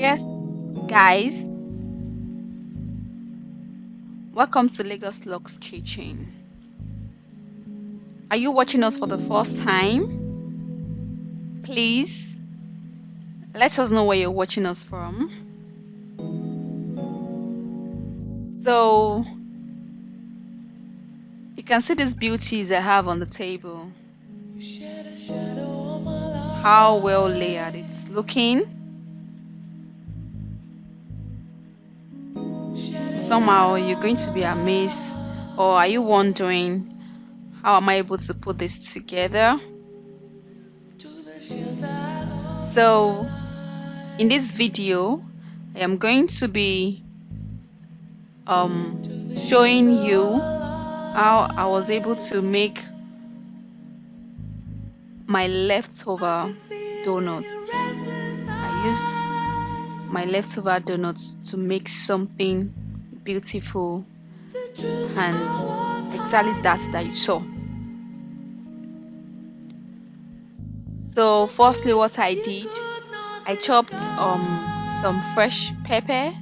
Yes, guys, welcome to Lagos Lux Kitchen. Are you watching us for the first time? Please let us know where you're watching us from. So you can see these beauties I have on the table. How well layered it's looking. Somehow you're going to be amazed, or are you wondering how am I able to put this together? So in this video, I am going to be showing you how I was able to make my leftover donuts. I used my leftover donuts to make something beautiful, and exactly that you saw. So firstly, what I did, I chopped some fresh pepper,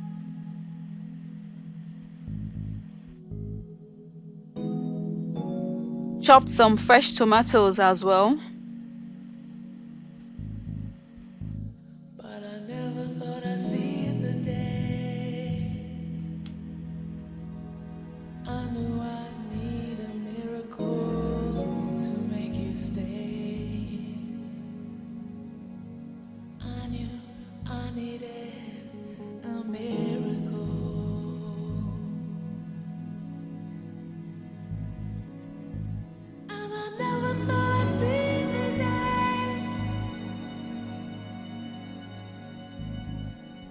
chopped some fresh tomatoes as well,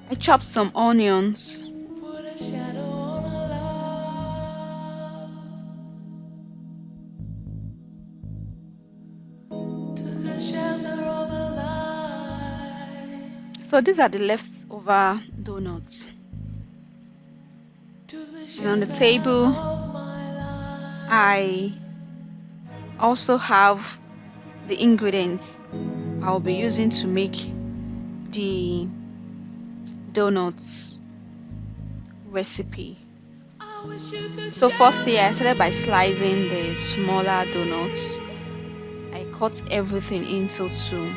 I chopped some onions, so these are the leftover donuts. And on the table, I also have the ingredients I'll be using to make the donuts recipe. So firstly, I started by slicing the smaller donuts. I cut everything into two.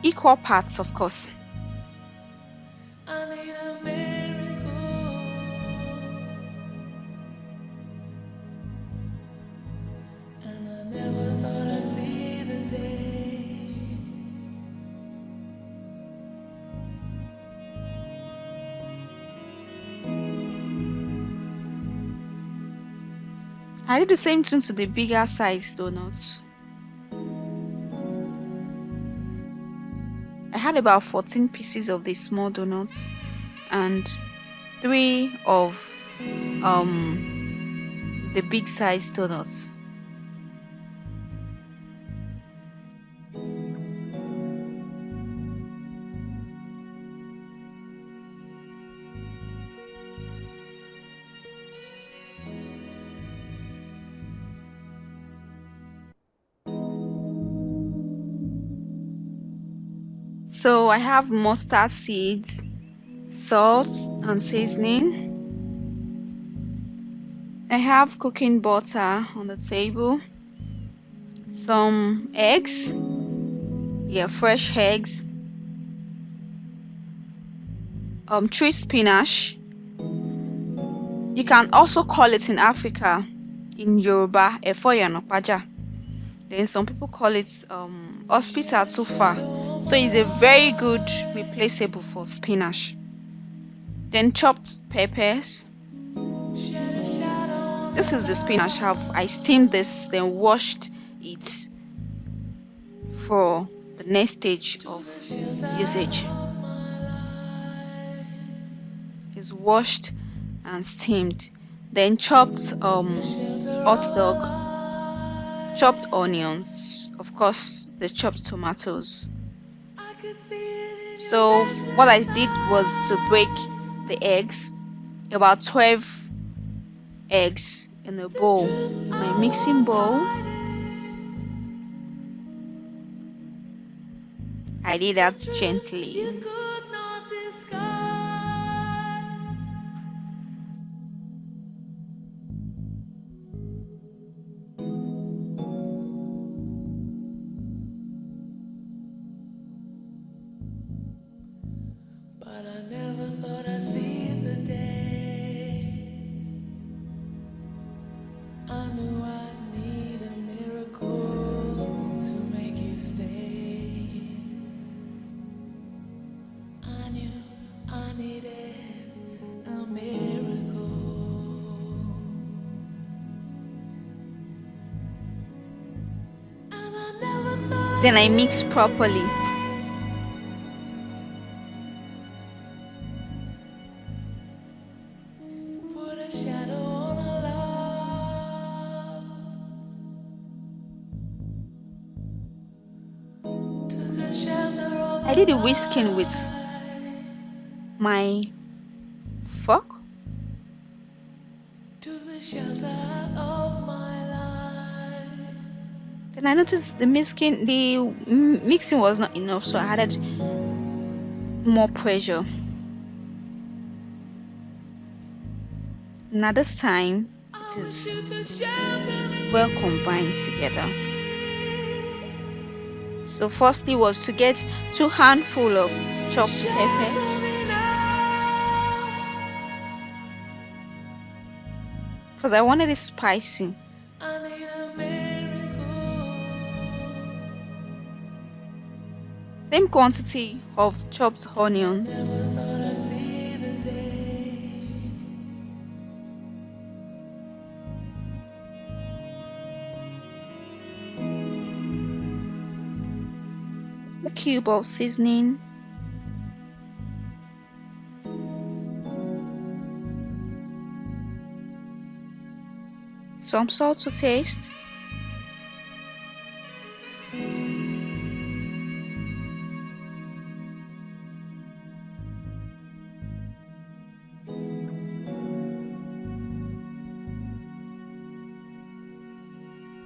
Equal parts, of course. I did the same thing to the bigger size donuts. I had about 14 pieces of the small donuts and 3 of the big size donuts. So I have mustard seeds, salt and seasoning. I have cooking butter on the table, some eggs, fresh eggs, 3 spinach. You can also call it in Africa, in Yoruba, efo yanopaja. Then some people call it hospital tufa. So it's a very good replaceable for spinach. Then chopped peppers. This is the spinach. I steamed this, then washed it for the next stage of usage. It's washed and steamed. Then chopped hot dog, chopped onions, of course the chopped tomatoes. So what I did was to break the eggs, about 12 eggs in a bowl, my mixing bowl. I did that gently. But I never thought I'd see the day. I knew I'd need a miracle to make you stay. I knew I needed a miracle. And I never thought Then I mix properly. put a shadow on a love. Took a shelter of I did the whisking with my fork. to the shelter of my life. Then I noticed the mixing was not enough, so I added more pressure. Now this time it is well combined together. So firstly was to get 2 handful of chopped peppers, because I wanted it spicy. Same quantity of chopped onions. A cube of seasoning. Some salt to taste.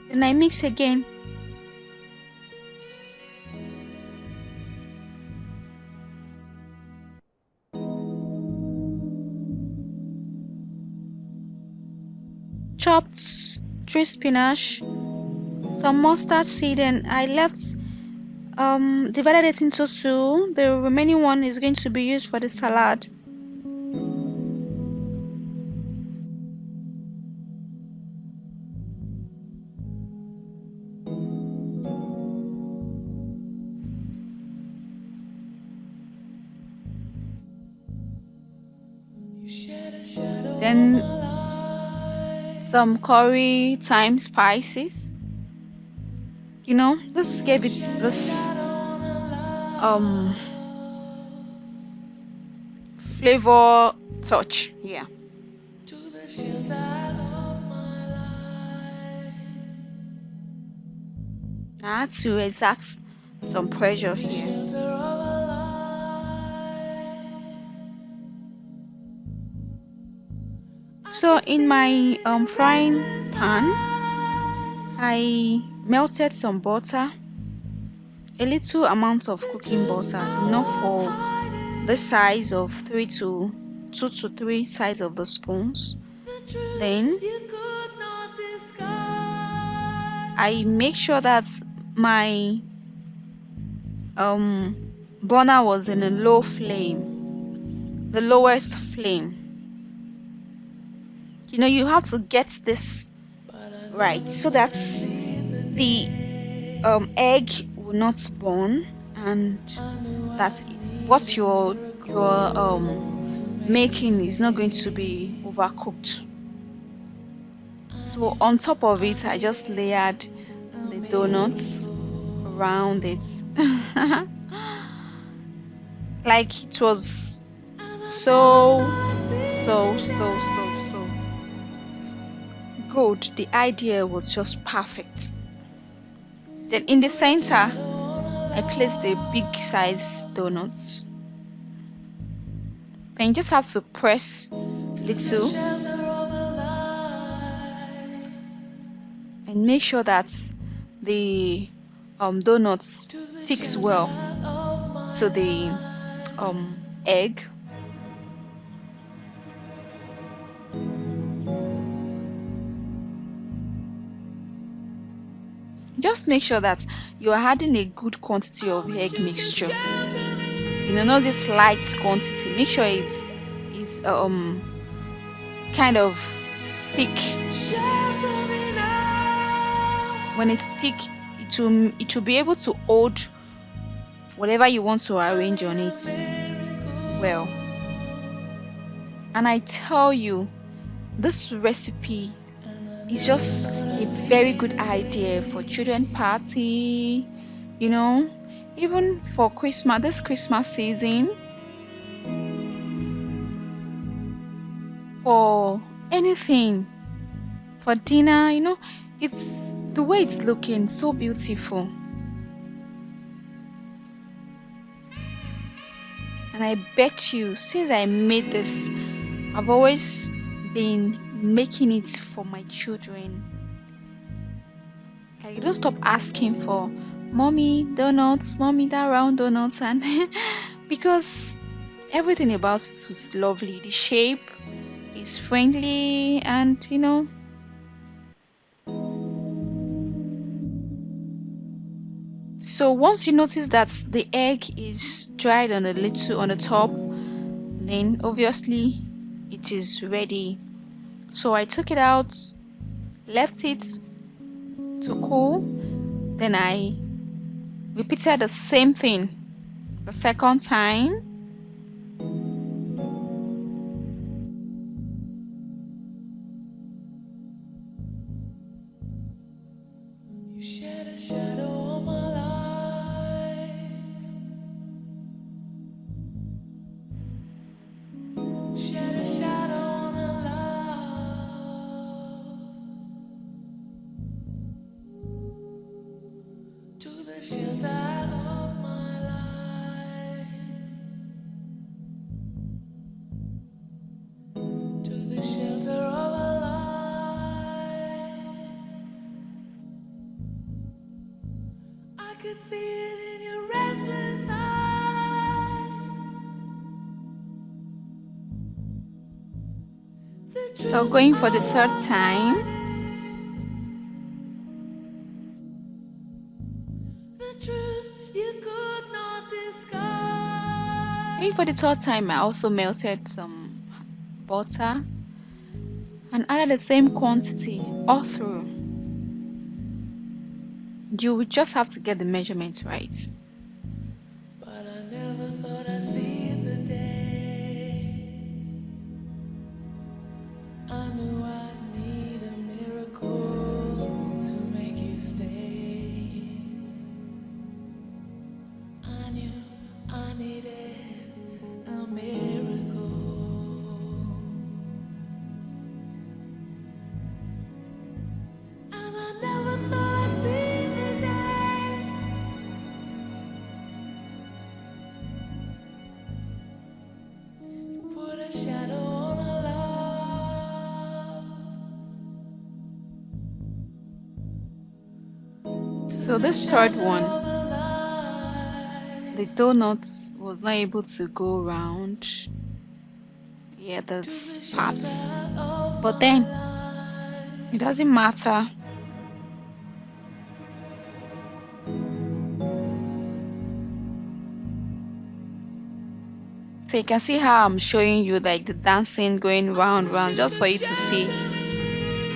Then I mix again. Chopped 3 spinach, some mustard seed, and I left divided it into 2. The remaining one is going to be used for the salad. Then some curry, thyme, spices. This gave it this flavor touch. Yeah. I had to exert some pressure here. So in my frying pan, I melted some butter, a little amount of cooking butter, enough for the size of 2 to 3 size of the spoons. Then I make sure that my burner was in a low flame, the lowest flame. You have to get this right so that the egg will not burn, and that what you're making is not going to be overcooked. So on top of it, I just layered the donuts around it. Like it was so good. The idea was just perfect. Then in the center, I placed the big size donuts. Then you just have to press little and make sure that the donuts sticks well. to the egg. Just make sure that you are adding a good quantity of egg mixture. Not this light quantity. Make sure it's kind of thick. When it's thick, it will be able to hold whatever you want to arrange on it well. And I tell you, this recipe is just a very good idea for children party, even for Christmas, this Christmas season, for anything, for dinner. It's the way it's looking so beautiful. And I bet you, since I made this, I've always been making it for my children. I don't stop asking for mommy donuts, mommy that round donuts, and because everything about it was lovely. The shape is friendly, and so once you notice that the egg is dried on the top, then obviously it is ready. So I took it out, left it to cool, then I repeated the same thing the second time. You shed a shadow on my life. Shed a shadow on a love. To the shelter of my life. To the shelter of a life. I could see it in your restless eyes. So going for the third time. The truth you could not disguise. Going for the third time, I also melted some butter and added the same quantity all through. You would just have to get the measurement right. But I never thought I'd see the day. I knew I'd need a miracle to make you stay. I knew I needed a miracle. And I never thought I'd see the day. Put a shadow on a love. So this third one, the donut was not able to go round. Yeah, that's parts. But then it doesn't matter. So you can see how I'm showing you like the dancing going round just for you to see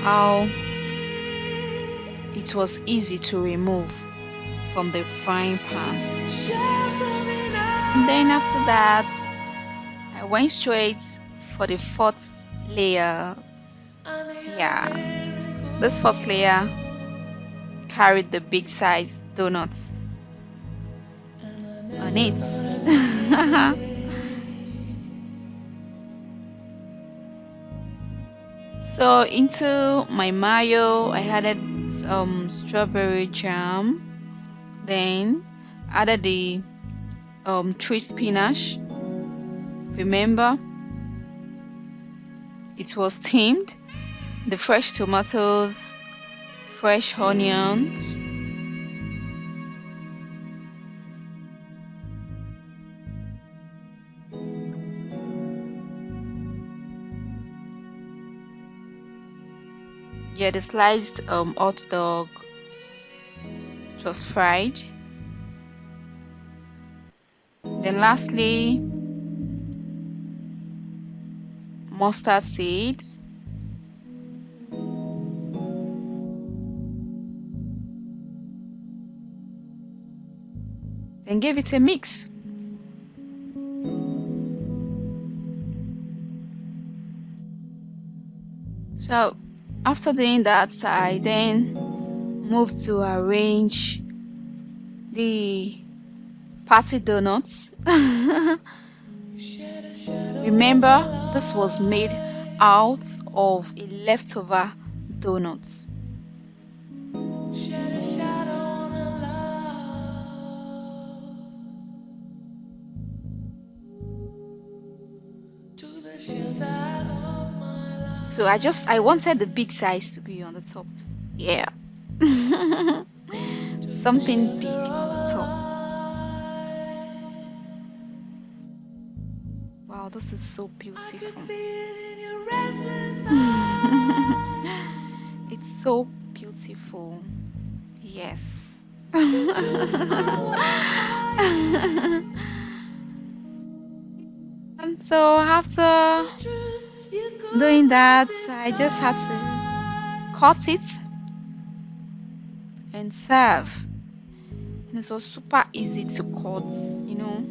how it was easy to remove from the frying pan. And then after that, I went straight for the fourth layer. Yeah, this first layer carried the big size donuts on it. So into my mayo, I added some strawberry jam, then added the tree spinach. Remember, it was steamed, the fresh tomatoes, fresh onions, Yeah, the sliced hot dog. It was fried. Then lastly, mustard seeds. Then give it a mix. So after doing that, I then moved to arrange the party donuts. Remember, this was made out of a leftover donut. Shed a shadow on a love to the shelter of my life. So I wanted the big size to be on the top. Yeah. Something big on the top. Wow, this is so I can beautiful. see it in your restless eyes. It's so beautiful. Yes. And so after Truth, you could doing that, not I just had decide. to cut it and serve. And it was super easy to cut, you know.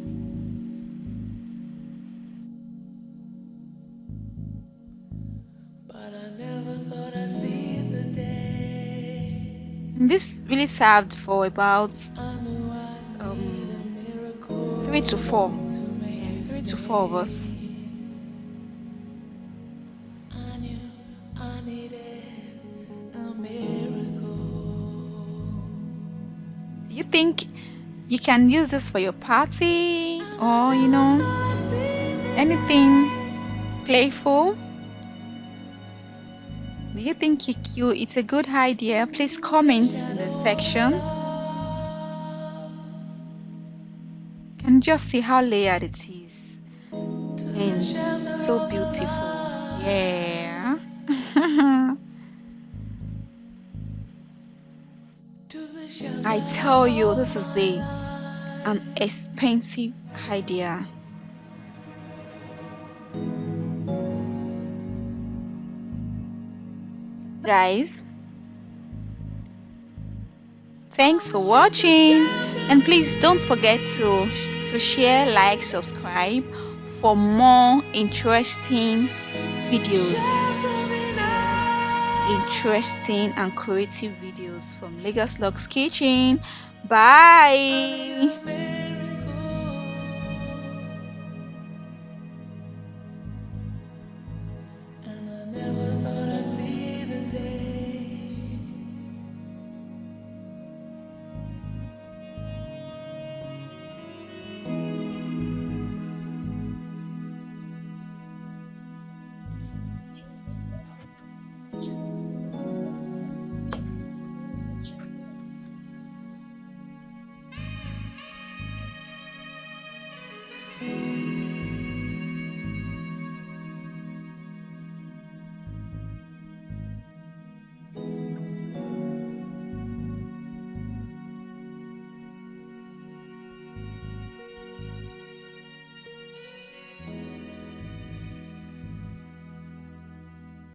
But I never thought I'd see the day. And this really served for about I knew I'd need a miracle 3 to 4. to make Yeah, it 3 to 4 of us. stay. I knew I needed a miracle. Do you think you can use this for your party or, you know, Thought I'd see the anything playful? Do you think it's a good idea? Please comment in the section. You can just see how layered it is and so beautiful. Yeah. to the shelter. I tell you, this is an expensive idea. Guys, thanks for watching, and please don't forget to share, like, subscribe for more interesting videos. Interesting and creative videos from Lagos Lux Kitchen. Bye.